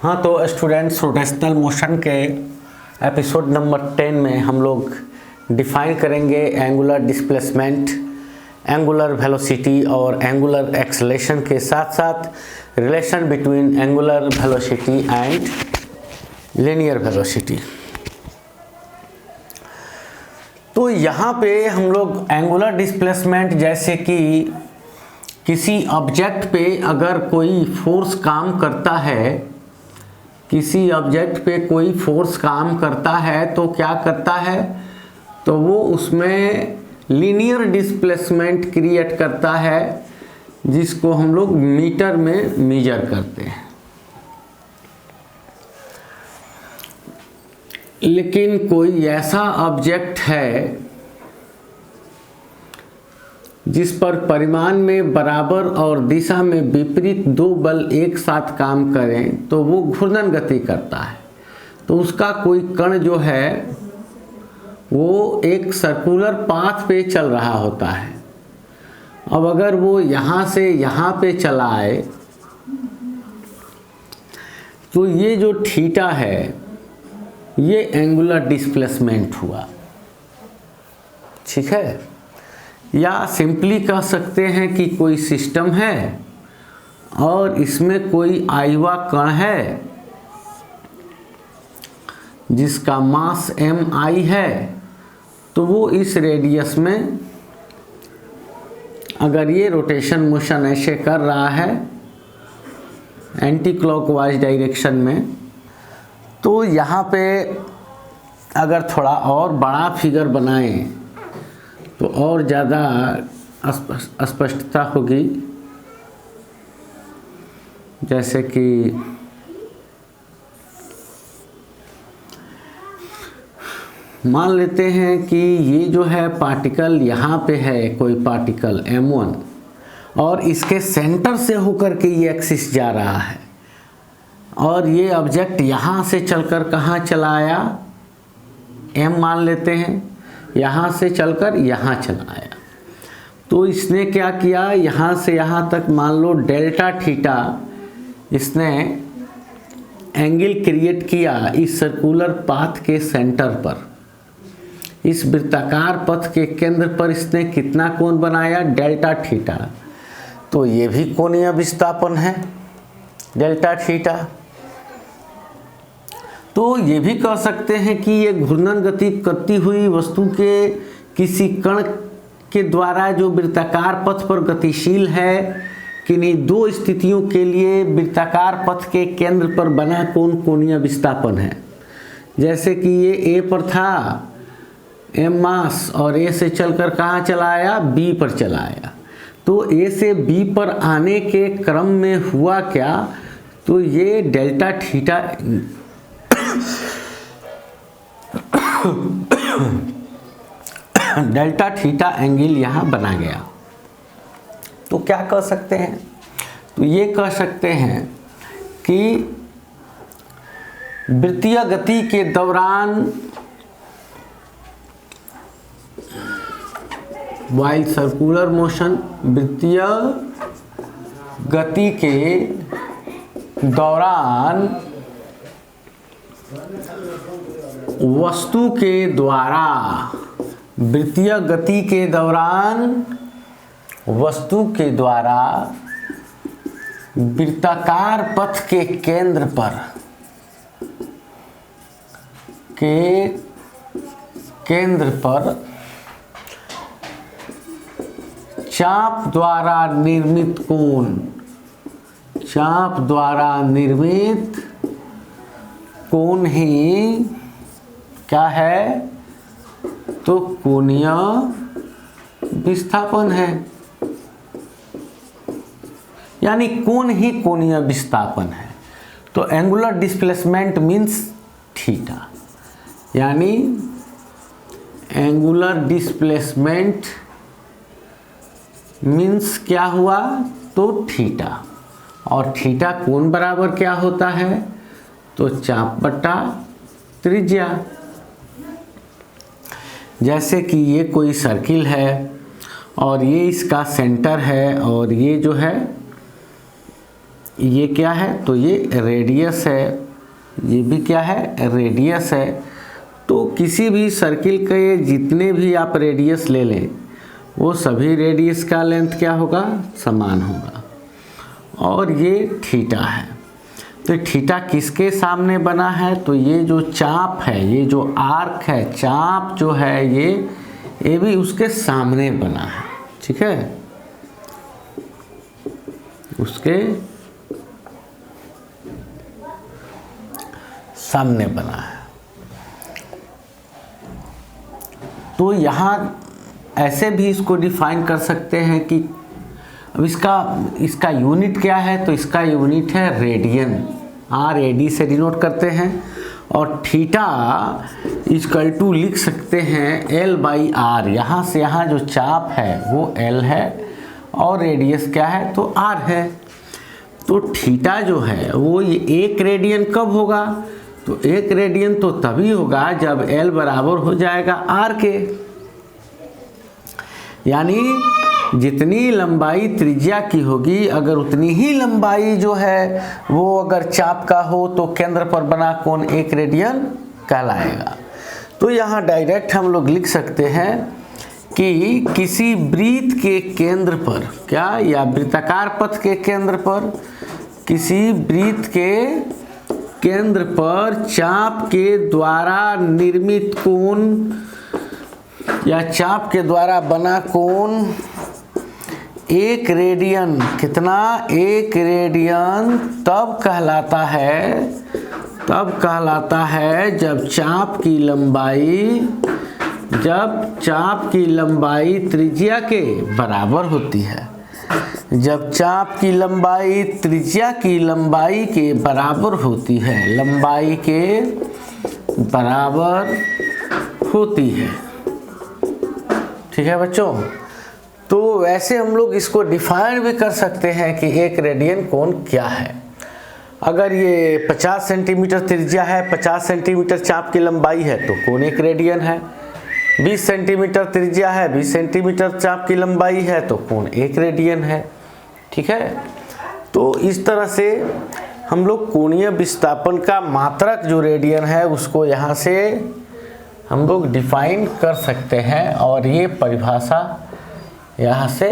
हाँ, तो students, rotational motion के एपिसोड नंबर 10 में हम लोग डिफाइन करेंगे एंगुलर डिस्प्लेसमेंट, एंगुलर वेलोसिटी और एंगुलर एक्सेलेरेशन के साथ साथ relation between angular velocity and linear velocity. तो यहाँ पे हम लोग एंगुलर डिस्प्लेसमेंट, जैसे कि किसी ऑब्जेक्ट पे अगर कोई फोर्स काम करता है, किसी ऑब्जेक्ट पे कोई फोर्स काम करता है तो क्या करता है, तो वो उसमें लीनियर डिस्प्लेसमेंट क्रिएट करता है, जिसको हम लोग मीटर में मेजर करते हैं। लेकिन कोई ऐसा ऑब्जेक्ट है जिस पर परिमाण में बराबर और दिशा में विपरीत दो बल एक साथ काम करें तो वो घूर्णन गति करता है। तो उसका कोई कण जो है वो एक सर्कुलर पाथ पे चल रहा होता है। अब अगर वो यहाँ से यहाँ पे चला आए तो ये जो थीटा है ये एंगुलर डिस्प्लेसमेंट हुआ, ठीक है। या सिंपली कह सकते हैं कि कोई सिस्टम है और इसमें कोई आयुवा कण है जिसका मास mi है, तो वो इस रेडियस में अगर ये रोटेशन मोशन ऐसे कर रहा है एंटी क्लॉकवाइज डायरेक्शन में, तो यहाँ पे अगर थोड़ा और बड़ा फिगर बनाएं तो और ज़्यादा स्पष्टता होगी। जैसे कि मान लेते हैं कि ये जो है पार्टिकल यहाँ पे है, कोई पार्टिकल m1, और इसके सेंटर से होकर के ये एक्सिस जा रहा है, और ये ऑब्जेक्ट यहाँ से चलकर कहाँ चला आया, m मान लेते हैं, यहाँ से चलकर यहाँ चला आया। तो इसने क्या किया, यहाँ से यहाँ तक मान लो डेल्टा थीटा इसने एंगल क्रिएट किया इस सर्कुलर पाथ के सेंटर पर। इस वृत्ताकार पथ के केंद्र पर इसने कितना कोण बनाया, डेल्टा थीटा। तो ये भी कोणीय विस्थापन है डेल्टा थीटा। तो ये भी कह सकते हैं कि ये घूर्णन गति करती हुई वस्तु के किसी कण के द्वारा जो वृत्ताकार पथ पर गतिशील है, किन्हीं दो स्थितियों के लिए वृत्ताकार पथ के केंद्र पर बना कोण कोणीय विस्थापन है। जैसे कि ये A पर था m मास, और A से चलकर कहाँ चला आया, B पर चला आया। तो A से B पर आने के क्रम में हुआ क्या, तो ये delta theta delta theta angle यहाँ बना गया। तो क्या कह सकते हैं, तो ये कह सकते हैं कि वृत्तीय गति के दौरान, वाइल सर्कुलर मोशन, वृत्तीय गति के दौरान वस्तु के द्वारा, वृत्तीय गति के दौरान वस्तु के द्वारा वृत्ताकार पथ के केंद्र पर चाप द्वारा निर्मित कोण, चाप द्वारा निर्मित कोण ही क्या है, तो कोणीय विस्थापन है। यानी कोण ही कोणीय विस्थापन है। तो एंगुलर डिस्प्लेसमेंट मीन्स थीटा, यानी एंगुलर डिस्प्लेसमेंट मीन्स क्या हुआ, तो थीटा। और थीटा कोण बराबर क्या होता है, तो चाप बटा त्रिज्या। जैसे कि ये कोई सर्किल है और ये इसका सेंटर है, और ये जो है ये क्या है, तो ये रेडियस है, ये भी क्या है, रेडियस है। तो किसी भी सर्किल के जितने भी आप रेडियस ले लें वो सभी रेडियस का लेंथ क्या होगा, समान होगा। और ये थीटा है, तो थीटा किसके सामने बना है, तो ये जो चाप है, ये जो आर्क है, चाप जो है ये भी उसके सामने बना है, ठीक है, उसके सामने बना है। तो यहाँ ऐसे भी इसको डिफाइन कर सकते हैं कि अब इसका यूनिट क्या है, तो इसका यूनिट है रेडियन, RAD से डिनोट करते हैं। और थीटा इक्वल टू लिख सकते हैं L/R, यहाँ से यहाँ जो चाप है वो L है और रेडियस क्या है, तो R है। तो थीटा जो है वो ये 1 रेडियन कब होगा, तो 1 रेडियन तो तभी होगा जब L बराबर हो जाएगा R के, यानी जितनी लंबाई त्रिज्या की होगी अगर उतनी ही लंबाई जो है वो अगर चाप का हो तो केंद्र पर बना कोण 1 रेडियन कहलाएगा। तो यहाँ डायरेक्ट हम लोग लिख सकते हैं कि किसी वृत्त के केंद्र पर क्या, या वृत्ताकार पथ के केंद्र पर, किसी वृत्त के केंद्र पर चाप के द्वारा निर्मित कोण या चाप के द्वारा बना कोण 1 रेडियन, कितना, 1 रेडियन तब कहलाता है जब चाप की लंबाई त्रिज्या के बराबर होती है। जब चाप की लंबाई त्रिज्या की लंबाई के बराबर होती है, लंबाई के बराबर होती है, ठीक है बच्चों। तो वैसे हम लोग इसको डिफाइन भी कर सकते हैं कि 1 रेडियन कोण क्या है। अगर ये 50 सेंटीमीटर त्रिज्या है, 50 सेंटीमीटर चाप की लंबाई है तो कोण 1 रेडियन है। 20 सेंटीमीटर त्रिज्या है, 20 सेंटीमीटर चाप की लंबाई है तो कोण 1 रेडियन है, ठीक है। तो इस तरह से हम लोग कोणीय विस्थापन का मात्रक जो रेडियन है उसको यहाँ से हम लोग डिफाइन कर सकते हैं और ये परिभाषा यहाँ से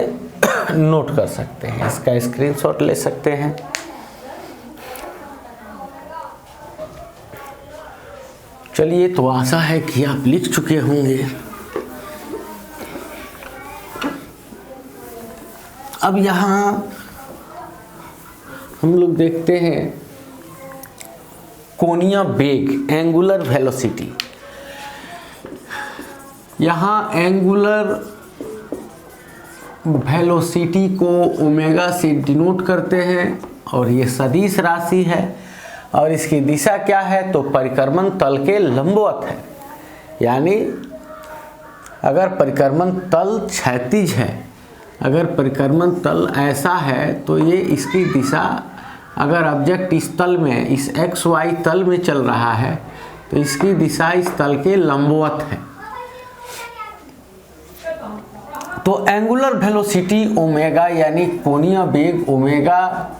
नोट कर सकते हैं, इसका स्क्रीनशॉट ले सकते हैं। चलिए, तो आशा है कि आप लिख चुके होंगे। अब यहाँ हम लोग देखते हैं कोणीय वेग, एंगुलर वेलोसिटी। यहाँ एंगुलर वेलोसिटी को ओमेगा से डिनोट करते हैं और ये सदिश राशि है और इसकी दिशा क्या है, तो परिक्रमण तल के लंबवत है। यानी अगर परिक्रमण तल क्षैतिज है, अगर परिक्रमण तल ऐसा है तो ये इसकी दिशा, अगर ऑब्जेक्ट इस तल में, इस XY तल में चल रहा है तो इसकी दिशा इस तल के लंबवत है। तो एंगुलर वेलोसिटी ओमेगा यानी कोणीय वेग ओमेगा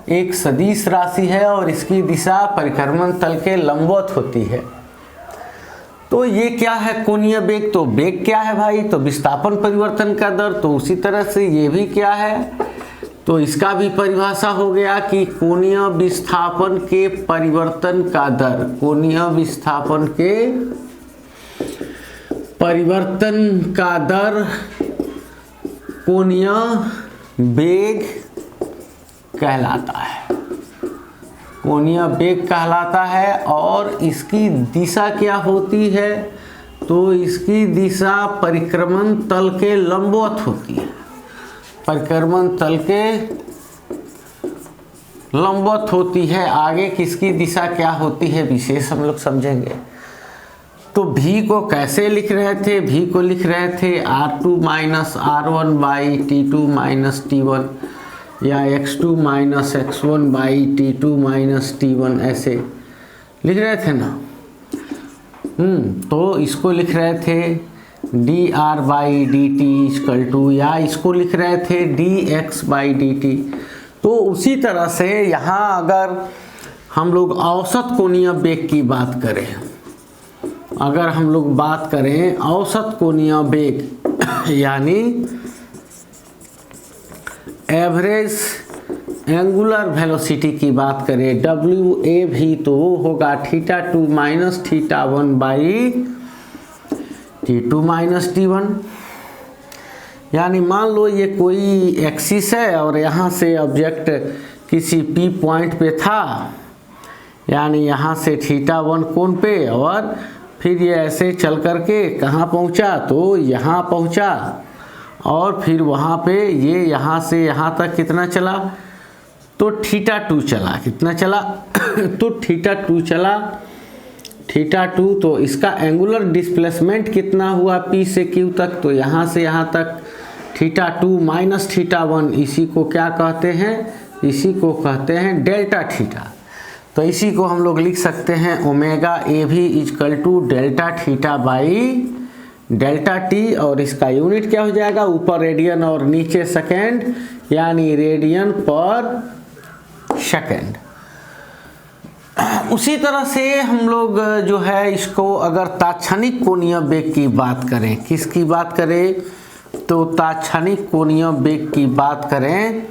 एक सदिश राशि है और इसकी दिशा परिक्रमण तल के लंबवत होती है। तो ये क्या है कोणीय वेग, तो वेग क्या है भाई, तो विस्थापन परिवर्तन का दर। तो उसी तरह से ये भी क्या है, तो इसका भी परिभाषा हो गया कि कोणीय विस्थापन के परिवर्तन का दर, कोणीय विस्थापन के परिवर्तन का दर कोणीय वेग कहलाता है, कोणीय वेग कहलाता है। और इसकी दिशा क्या होती है, तो इसकी दिशा परिक्रमण तल के लंबवत होती है, परिक्रमण तल के लंबवत होती है। आगे किसकी दिशा क्या होती है विशेष हम लोग समझेंगे। तो v को कैसे लिख रहे थे, v को लिख रहे थे r2 minus r1 by t2 minus t1 या x2 minus x1 by t2 minus t1, ऐसे लिख रहे थे ना। तो इसको लिख रहे थे dr by dt equal to, या इसको लिख रहे थे dx बाई dt। तो उसी तरह से यहाँ अगर हम लोग औसत कोणीय वेग की बात करें, अगर हम लोग बात करें औसत कोणीय वेग यानी एवरेज एंगुलर वेलोसिटी की बात करें, डब्ल्यू ए भी तो होगा θ2 minus θ1 by t2 minus t1। यानी मान लो ये कोई एक्सिस है और यहाँ से ऑब्जेक्ट किसी P पॉइंट पे था, यानी यहाँ से θ1 कोण पे, और फिर ये ऐसे चल करके कहाँ पहुँचा, तो यहाँ पहुँचा, और फिर वहाँ पे ये यहाँ से यहाँ तक कितना चला, तो θ2 चला। कितना चला तो θ2 चला, θ2। तो इसका एंगुलर डिस्प्लेसमेंट कितना हुआ P से Q तक, तो यहाँ से यहाँ तक θ2 माइनस θ1, इसी को क्या कहते हैं, इसी को कहते हैं डेल्टा थीटा। तो इसी को हम लोग लिख सकते हैं ओमेगा ए भी equal to delta theta by delta t, और इसका यूनिट क्या हो जाएगा, ऊपर रेडियन और नीचे सेकेंड, यानी रेडियन पर सेकेंड। उसी तरह से हम लोग जो है इसको अगर तात्क्षणिक कोणीय वेग की बात करें, किसकी बात करें, तो तात्क्षणिक कोणीय वेग की बात करें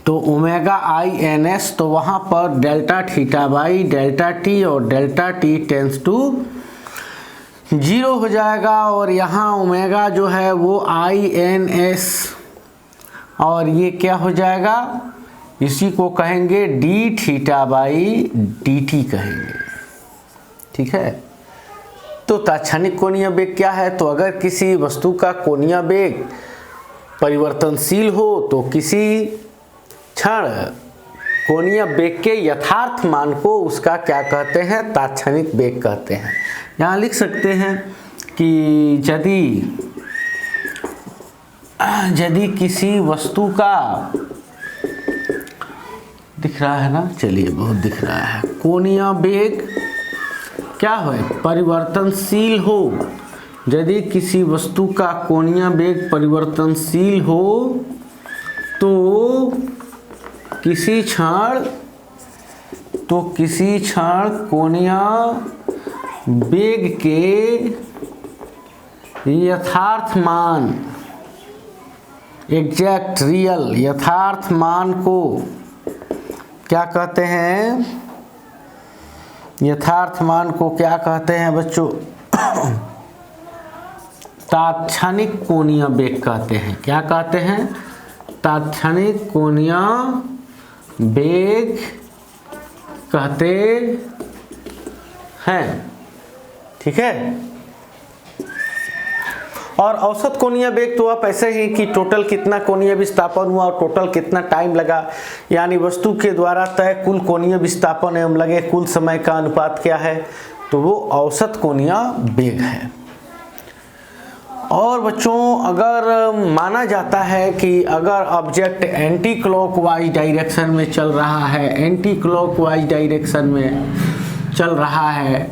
तो ओमेगा आई एन एस, तो वहाँ पर delta theta by delta t, और डेल्टा टी टेंस टू 0 हो जाएगा, और यहाँ ओमेगा जो है वो आई एन एस, और ये क्या हो जाएगा, इसी को कहेंगे D theta by D T कहेंगे। ठीक है। तो तात्क्षणिक कोणीय वेग क्या है, तो अगर किसी वस्तु का कोणीय वेग परिवर्तनशील हो तो किसी क्षण कोणीय वेग के यथार्थ मान को उसका क्या कहते हैं, तात्क्षणिक वेग कहते हैं। यहाँ लिख सकते हैं कि यदि किसी वस्तु का, दिख रहा है ना, चलिए बहुत दिख रहा है, कोणीय वेग क्या है, परिवर्तनशील हो, यदि किसी वस्तु का कोणीय वेग परिवर्तनशील हो तो किसी क्षण कोणीय वेग के यथार्थ मान, एग्जैक्ट रियल यथार्थ मान को क्या कहते हैं, यथार्थ मान को क्या कहते हैं बच्चों, तात्क्षणिक कोणीय वेग कहते हैं। क्या कहते हैं, तात्क्षणिक कोणीय वेग कहते हैं। ठीक है। और औसत कोणीय वेग तो आप ऐसे ही कि टोटल कितना कोणीय विस्थापन हुआ और टोटल कितना टाइम लगा, यानी वस्तु के द्वारा तय कुल कोणीय विस्थापन एवं लगे कुल समय का अनुपात क्या है, तो वो औसत कोणीय वेग है। और बच्चों अगर माना जाता है कि अगर ऑब्जेक्ट एंटी क्लॉकवाइज डायरेक्शन में चल रहा है, एंटी क्लॉकवाइज डायरेक्शन में चल रहा है,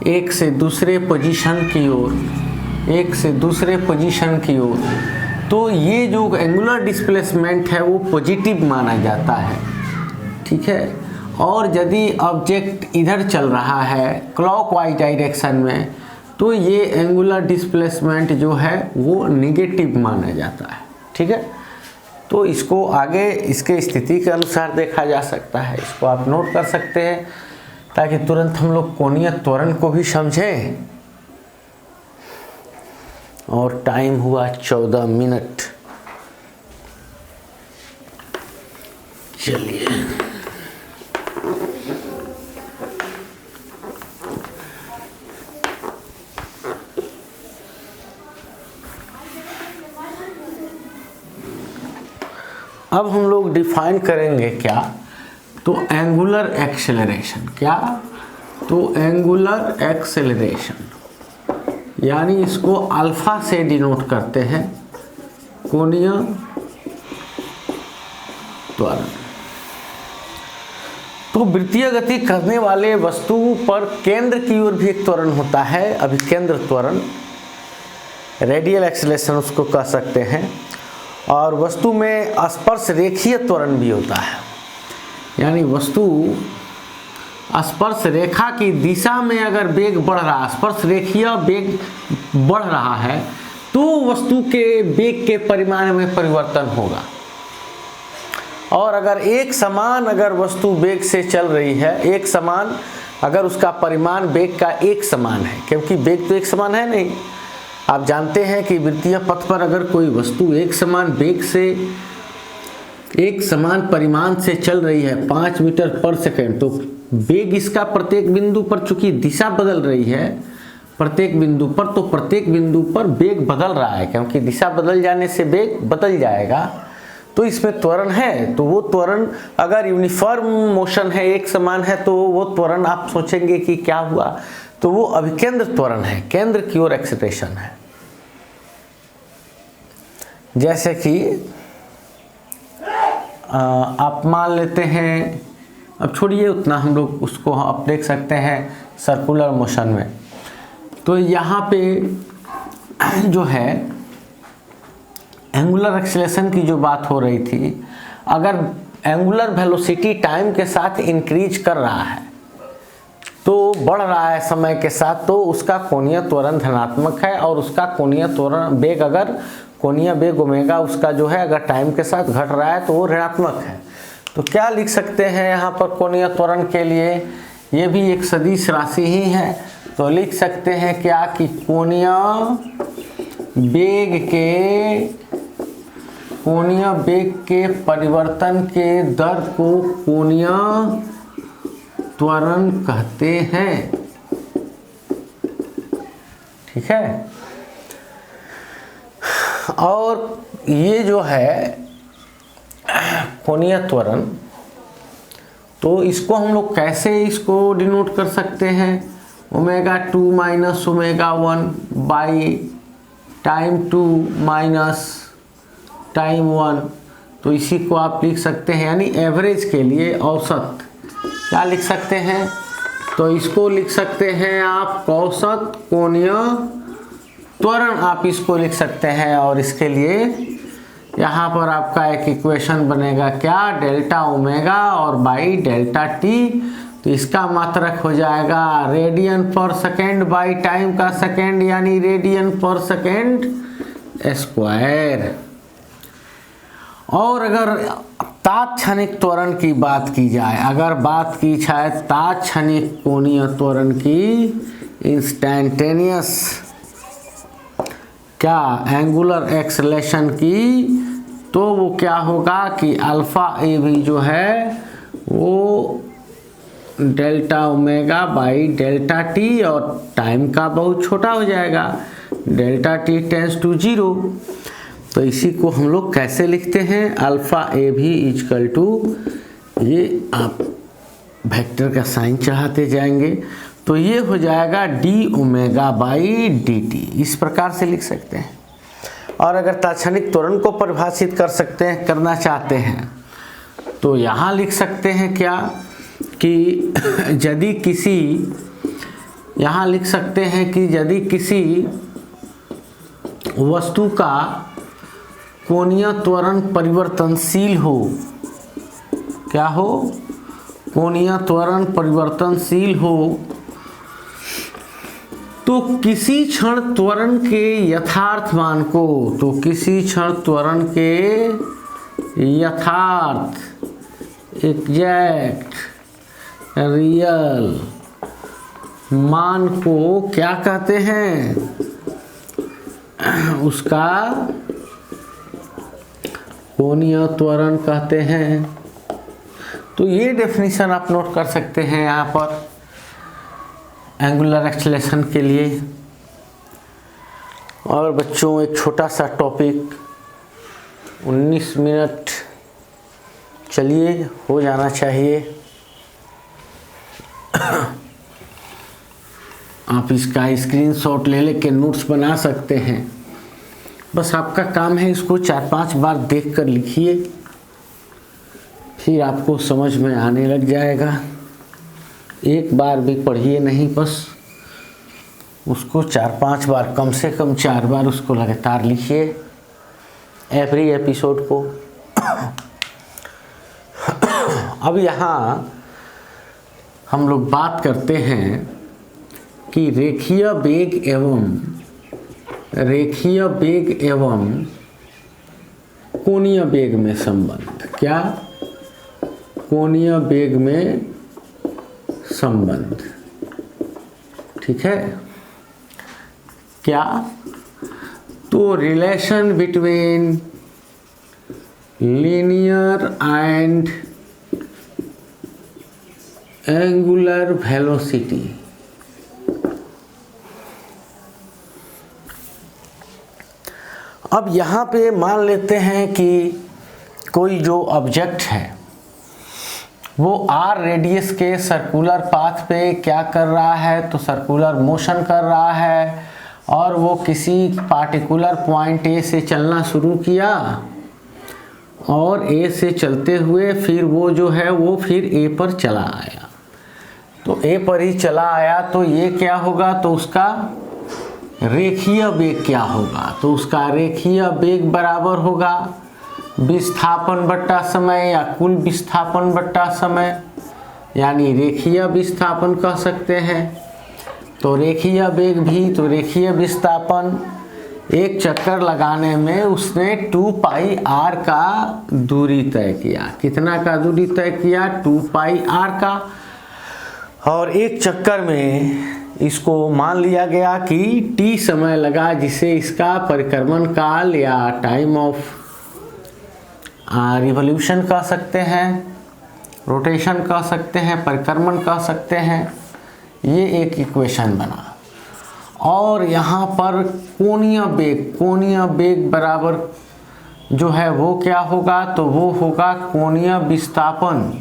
एक से दूसरे पोजीशन की ओर, एक से दूसरे पोजीशन की ओर, तो ये जो एंगुलर डिस्प्लेसमेंट है वो पॉजिटिव माना जाता है। ठीक है। और यदि ऑब्जेक्ट इधर चल रहा है क्लॉकवाइज डायरेक्शन में, तो ये एंगुलर डिस्प्लेसमेंट जो है वो नेगेटिव माना जाता है। ठीक है। तो इसको आगे इसके स्थिति के अनुसार देखा जा सकता है, इसको आप नोट कर सकते हैं ताकि तुरंत हम लोग कोणीय त्वरण को भी समझें। और टाइम हुआ 14 मिनट। चलिए अब हम लोग डिफाइन करेंगे क्या, तो एंगुलर एक्सेलरेशन। क्या, तो एंगुलर एक्सेलरेशन यानी इसको अल्फा से डिनोट करते हैं, कोणीय त्वरण। तो वृत्तीय गति करने वाले वस्तु पर केंद्र की ओर भी एक त्वरण होता है, अभिकेंद्र त्वरण, रेडियल एक्सेलरेशन उसको कह सकते हैं। और वस्तु में स्पर्श रेखीय त्वरण भी होता है, यानी वस्तु स्पर्श रेखा की दिशा में अगर वेग बढ़ रहा है, स्पर्श रेखीय वेग बढ़ रहा है, तो वस्तु के वेग के परिमाण में परिवर्तन होगा। और अगर एक समान अगर वस्तु वेग से चल रही है, एक समान अगर उसका परिमाण वेग का एक समान है, क्योंकि वेग तो एक समान है नहीं, आप जानते हैं कि वृत्तीय पथ पर अगर कोई वस्तु एक समान वेग से, एक समान परिमाण से चल रही है 5 मीटर पर सेकंड, तो वेग इसका प्रत्येक बिंदु पर चूंकि दिशा बदल रही है प्रत्येक बिंदु पर, तो प्रत्येक बिंदु पर वेग बदल रहा है, क्योंकि दिशा बदल जाने से वेग बदल जाएगा। तो इसमें त्वरण है, तो वो त्वरण अगर यूनिफॉर्म मोशन है, एक समान है, तो वो त्वरण आप सोचेंगे कि क्या हुआ, तो वो अभिकेंद्र त्वरण है, केंद्र की ओर एक्सीलरेशन है। जैसे कि आप मान लेते हैं, अब छोड़िए उतना, हम लोग उसको आप देख सकते हैं सर्कुलर मोशन में। तो यहाँ पे जो है एंगुलर एक्सीलरेशन की जो बात हो रही थी, अगर एंगुलर वेलोसिटी टाइम के साथ इंक्रीज कर रहा है, तो बढ़ रहा है समय के साथ, तो उसका कोणीय त्वरण धनात्मक है, और उसका कोणीय त्वरण वेग, अगर कोणीय वेग ओमेगा उसका जो है अगर टाइम के साथ घट रहा है, तो वो ऋणात्मक है। तो क्या लिख सकते हैं यहाँ पर कोणीय त्वरण के लिए, ये भी एक सदिश राशि ही है, तो लिख सकते हैं क्या कि कोणीय वेग के परिवर्तन के दर को कोणीय त्वरण कहते हैं। ठीक है, और ये जो है कोणीय त्वरण, तो इसको हम लोग कैसे इसको डिनोट कर सकते हैं, ω2 minus ω1 by time 2 minus time 1। तो इसी को आप लिख सकते हैं, यानी एवरेज के लिए औसत क्या लिख सकते हैं, तो इसको लिख सकते हैं आप औसत कोणीय त्वरण, आप इसको लिख सकते हैं। और इसके लिए यहाँ पर आपका एक इक्वेशन बनेगा क्या, डेल्टा ओमेगा और बाई डेल्टा टी, तो इसका मात्रक हो जाएगा रेडियन पर सेकेंड बाई टाइम का सेकेंड, यानी रेडियन पर सेकेंड स्क्वायर। और अगर तात्क्षणिक त्वरण की बात की जाए, अगर बात की जाए तात्क्षणिक कोणीय त्वरण की, इंस्टैंटेनियस क्या एंगुलर एक्सेलरेशन की, तो वो क्या होगा कि अल्फा ए भी जो है वो delta omega by delta t, और टाइम का बहुत छोटा हो जाएगा, डेल्टा टी टेंस टू 0। तो इसी को हम लोग कैसे लिखते हैं, अल्फा ए भी इक्वल टू, ये आप वेक्टर का साइन चढ़ाते जाएंगे, तो ये हो जाएगा D omega by D T, इस प्रकार से लिख सकते हैं। और अगर तात्क्षणिक त्वरण को परिभाषित कर सकते हैं, करना चाहते हैं, तो यहाँ लिख सकते हैं क्या कि यदि किसी, यहाँ लिख सकते हैं कि यदि किसी वस्तु का कोणीय त्वरण परिवर्तनशील हो, क्या हो, कोणीय त्वरण परिवर्तनशील हो, तो किसी क्षण त्वरण के यथार्थ मान को, तो किसी क्षण त्वरण के यथार्थ एग्जैक्ट रियल मान को क्या कहते हैं, उसका कोणीय त्वरण कहते हैं। तो ये डेफिनेशन आप नोट कर सकते हैं यहाँ पर एंगुलर एक्सेलरेशन के लिए। और बच्चों एक छोटा सा टॉपिक, 19 मिनट चलिए हो जाना चाहिए। आप इसका स्क्रीनशॉट ले लेके नोट्स बना सकते हैं। बस आपका काम है इसको 4-5 बार देख कर लिखिए, फिर आपको समझ में आने लग जाएगा। एक बार भी पढ़िए नहीं, बस उसको 4-5 बार, कम से कम 4 बार उसको लगातार लिखिए। एवरी एपिसोड को। अब यहाँ हम लोग बात करते हैं कि रेखीय वेग एवं कोणीय वेग में संबंध। क्या? कोणीय वेग में संबंध। ठीक है क्या? तो relation between linear and angular velocity. अब यहाँ पे मान लेते हैं कि कोई जो ऑब्जेक्ट है वो r रेडियस के सर्कुलर पाथ पे क्या कर रहा है, तो सर्कुलर मोशन कर रहा है, और वो किसी पार्टिकुलर पॉइंट A से चलना शुरू किया, और A से चलते हुए फिर वो जो है वो फिर A पर चला आया। तो A पर ही चला आया तो ये क्या होगा, तो उसका रेखीय वेग क्या होगा, तो उसका रेखीय वेग बराबर होगा विस्थापन बट्टा समय या कुल विस्थापन बट्टा समय, यानी रेखीय विस्थापन कह सकते हैं। तो रेखीय वेग भी तो रेखीय विस्थापन, एक चक्कर लगाने में उसने 2 पाई r का दूरी तय किया। कितना का दूरी तय किया? 2 पाई r का। और एक चक्कर में इसको मान लिया गया कि t समय लगा, जिसे इसका परिक्रमण काल या टाइम ऑफ रिवॉल्यूशन कह सकते हैं, रोटेशन कह सकते हैं, परिक्रमण कह सकते हैं। ये एक इक्वेशन बना। और यहाँ पर कोणीय वेग बराबर जो है वो क्या होगा, तो वो होगा कोणीय विस्थापन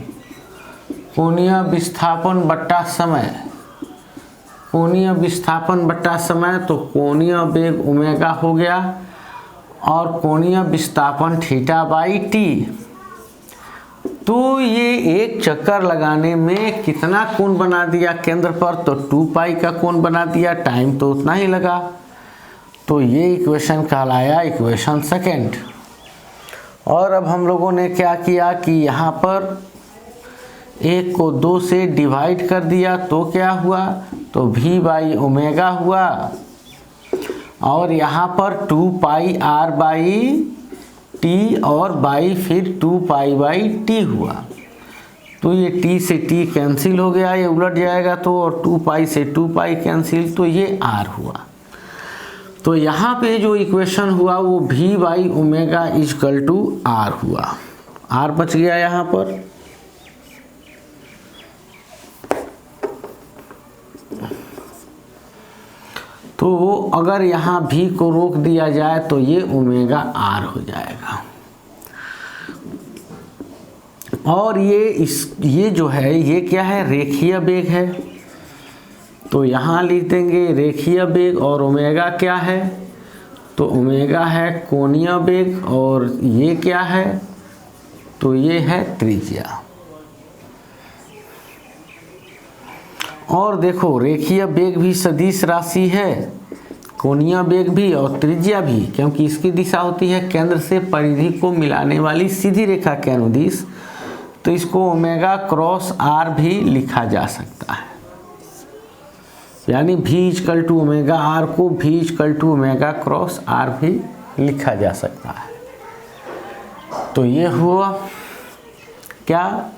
बट्टा समय। कोणीय विस्थापन बट्टा समय, तो कोणीय वेग ओमेगा हो गया और कोणीय विस्थापन थीटा बाई टी। तो ये एक चक्कर लगाने में कितना कोण बना दिया केंद्र पर, तो 2 पाई का कोण बना दिया। टाइम तो उतना ही लगा। तो ये इक्वेशन कहलाया इक्वेशन सेकेंड। और अब हम लोगों ने क्या किया कि यहाँ पर एक को 2 से डिवाइड कर दिया, तो क्या हुआ, तो v बाई ओमेगा हुआ, और यहाँ पर 2 पाई r बाई टी और बाई फिर 2 पाई बाई टी हुआ। तो ये t से t कैंसिल हो गया, ये उलट जाएगा तो, और 2 पाई से 2 पाई कैंसिल, तो ये r हुआ। तो यहाँ पे जो इक्वेशन हुआ वो v by omega equal to r हुआ। r बच गया यहाँ पर। तो अगर यहाँ v को रोक दिया जाए तो ये ओमेगा r हो जाएगा। और ये जो है ये क्या है, रेखीय वेग है। तो यहाँ लिख देंगे रेखीय वेग, और ओमेगा क्या है, तो ओमेगा है कोणीय वेग, और ये क्या है, तो ये है त्रिज्या। और देखो रेखीय वेग भी सदिश राशि है, कोणीय वेग भी और त्रिज्या भी, क्योंकि इसकी दिशा होती है केंद्र से परिधि को मिलाने वाली सीधी रेखा के अनुदिश। तो इसको ओमेगा क्रॉस r भी लिखा जा सकता है, यानी v equal to omega r को v equal to omega cross r भी लिखा जा सकता है। तो ये हुआ क्या,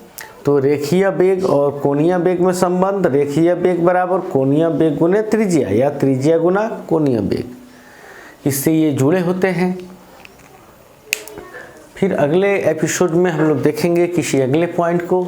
तो रेखीय वेग और कोणीय वेग में संबंध, रेखीय वेग बराबर कोणीय वेग गुने त्रिज्या या त्रिज्या गुना कोणीय वेग, इससे ये जुड़े होते हैं। फिर अगले एपिसोड में हम लोग देखेंगे किसी अगले पॉइंट को।